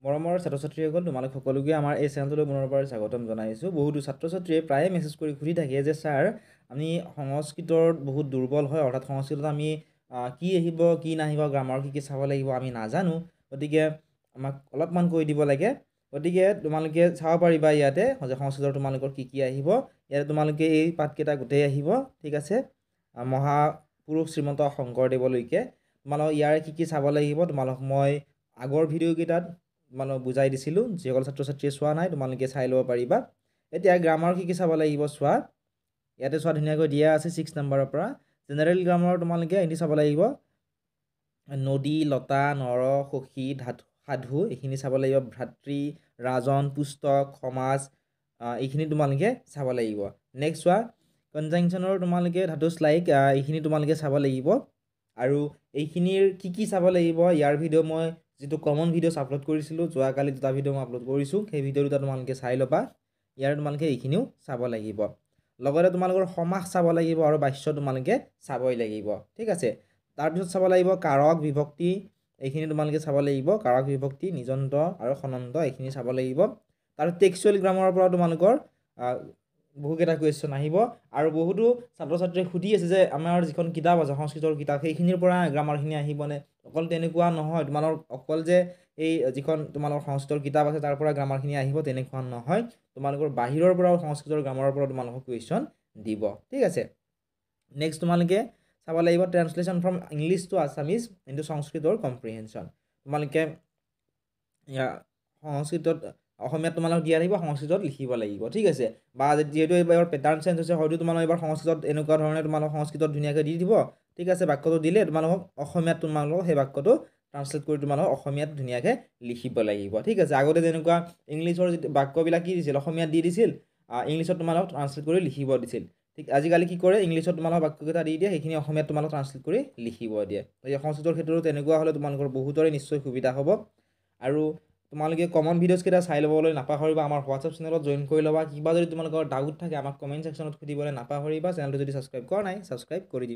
মৰমৰ ছাত্ৰ-ছাত্ৰীসকল তোমালোক সকলোকে আমাৰ এই চেনেলটোলৈ পুনৰ এবাৰ স্বাগতম জনাইছোঁ। বহুতো ছাত্ৰ-ছাত্ৰীয়ে প্ৰায়ে মেছেজ কৰি সুধি থাকে যে ছাৰ আমি সংস্কৃতত বহুত দুৰ্বল হয়, অৰ্থাৎ সংস্কৃতত আমি কি আহিব কি নাহিব গ্ৰামাৰ কি চাব লাগিব আমি নাজানো, গতিকে আমাক অলপমান কৈ দিব লাগে। গতিকে তোমালোকে চাব পাৰিবা ইয়াতে যে সংস্কৃতৰ তোমালোকৰ কি আহিব। ইয়াতে তোমালোকে এই পাঠকেইটা গোটেই আহিব, ঠিক আছে। মহাপুৰুষ শ্ৰীমন্ত শংকৰদেৱলৈকে তোমালোক ইয়াৰে কি চাব লাগিব তোমালোক মই আগৰ ভিডিঅ'কেইটাত তোমালোক বুজাই দিছিলোঁ। যিসকল ছাত্ৰ-ছাত্ৰীয়ে চোৱা নাই তোমালোকে চাই ল'ব পাৰিবা। এতিয়া গ্ৰামাৰ কি চাব লাগিব চোৱা, ইয়াতে চোৱা ধুনীয়াকৈ দিয়া আছে 6 নম্বৰৰ পৰা। জেনেৰেল গ্ৰামাৰ তোমালোকে এনে চাব লাগিব নদী, লতা, নৰ, সখী, সাধু এইখিনি চাব লাগিব। ভাতৃ, ৰাজন, পুস্তক, সমাজ এইখিনি তোমালোকে চাব লাগিব। নেক্সট চোৱা কনজাংচনৰ তোমালোকে ধাতুচ লাইক এইখিনি তোমালোকে চাব লাগিব। আৰু এইখিনিৰ কি চাব লাগিব ইয়াৰ ভিডিঅ' মই যিটো কমন ভিডিঅ'ছ আপলোড কৰিছিলোঁ, যোৱাকালি 2টা ভিডিঅ' মই আপলোড কৰিছোঁ, সেই ভিডিঅ' দুটা তোমালোকে চাই ল'বা। ইয়াৰ তোমালোকে এইখিনিও চাব লাগিব। লগতে তোমালোকৰ সমাস চাব লাগিব আৰু বাক্য তোমালোকে চাবই লাগিব, ঠিক আছে। তাৰপিছত চাব লাগিব কাৰক, বিভক্তি এইখিনি তোমালোকে চাব লাগিব। কাৰক, বিভক্তি, নিজন্ত আৰু সনন্ত এইখিনি চাব লাগিব। তাৰ টেক্সচুৱেল গ্ৰামাৰৰ পৰা তোমালোকৰ বহুকেইটা কুৱেশ্যন আহিব। আৰু বহুতো ছাত্ৰ-ছাত্ৰীয়ে সুধি আছে যে আমাৰ যিখন কিতাপ আছে সংস্কৃতৰ কিতাপ সেইখিনিৰ পৰা গ্ৰামাৰখিনি আহিবনে। অকল তেনেকুৱা নহয়, তোমালোক অকল যে এই যিখন তোমালোকৰ সংস্কৃতৰ কিতাপ আছে তাৰ পৰা গ্ৰামাৰখিনি আহিব তেনেকুৱা নহয়, তোমালোকৰ বাহিৰৰ পৰাও সংস্কৃতৰ গ্ৰামাৰৰ পৰা তোমালোকক কুৱেশ্যন দিব, ঠিক আছে। নেক্সট তোমালোকে চাব লাগিব translation from English to Assamese into সংস্কৃতৰ কম্প্ৰিহেনশ্যন। তোমালোকে সংস্কৃতত অসমীয়াত তোমালোক দিয়া থাকিব, সংস্কৃতত লিখিব লাগিব, ঠিক আছে। বা যিহেতু এইবাৰ পেটাৰ্ণ চেঞ্জ হৈছে, হয়তো তোমালোক এইবাৰ সংস্কৃতত এনেকুৱা ধৰণে তোমালোক সংস্কৃতত ধুনীয়াকৈ দি দিব, ঠিক আছে। বাক্যটো দিলে তোমালোকক অসমীয়াত তোমালোকক সেই বাক্যটো ট্ৰান্সলেট কৰি তোমালোক অসমীয়াত ধুনীয়াকৈ লিখিব লাগিব, ঠিক আছে। আগতে যেনেকুৱা ইংলিছৰ যিটো বাক্যবিলাক কি দিছিল অসমীয়াত দি দিছিল, ইংলিছত তোমালোক ট্ৰান্সলেট কৰি লিখিব দিছিল। ঠিক আজিকালি কি কৰে ইংলিছত তোমালোক বাক্যকেইটা দি দিয়ে, সেইখিনি অসমীয়াত তোমালোক ট্ৰান্সলেট কৰি লিখিব দিয়ে। গতিকে সংস্কৃতৰ ক্ষেত্ৰতো তেনেকুৱা হ'লে তোমালোকৰ বহুতৰে নিশ্চয় সুবিধা হ'ব। আৰু তোমালোকে কমন ভিডিঅ'ছকেইটা চাই ল'বলৈ নাপাহৰিবা। আমাৰ হোৱাটছআপ চেনেলত জইন কৰি ল'বা। কিবা যদি তোমালোকৰ ডাউট থাকে আমাক কমেণ্ট ছেকশ্যনত সুধিবলৈ নাপাহৰিবা। চেনেলটো যদি ছাবস্ক্ৰাইব কৰা নাই ছাবস্ক্ৰাইব কৰি দিবা।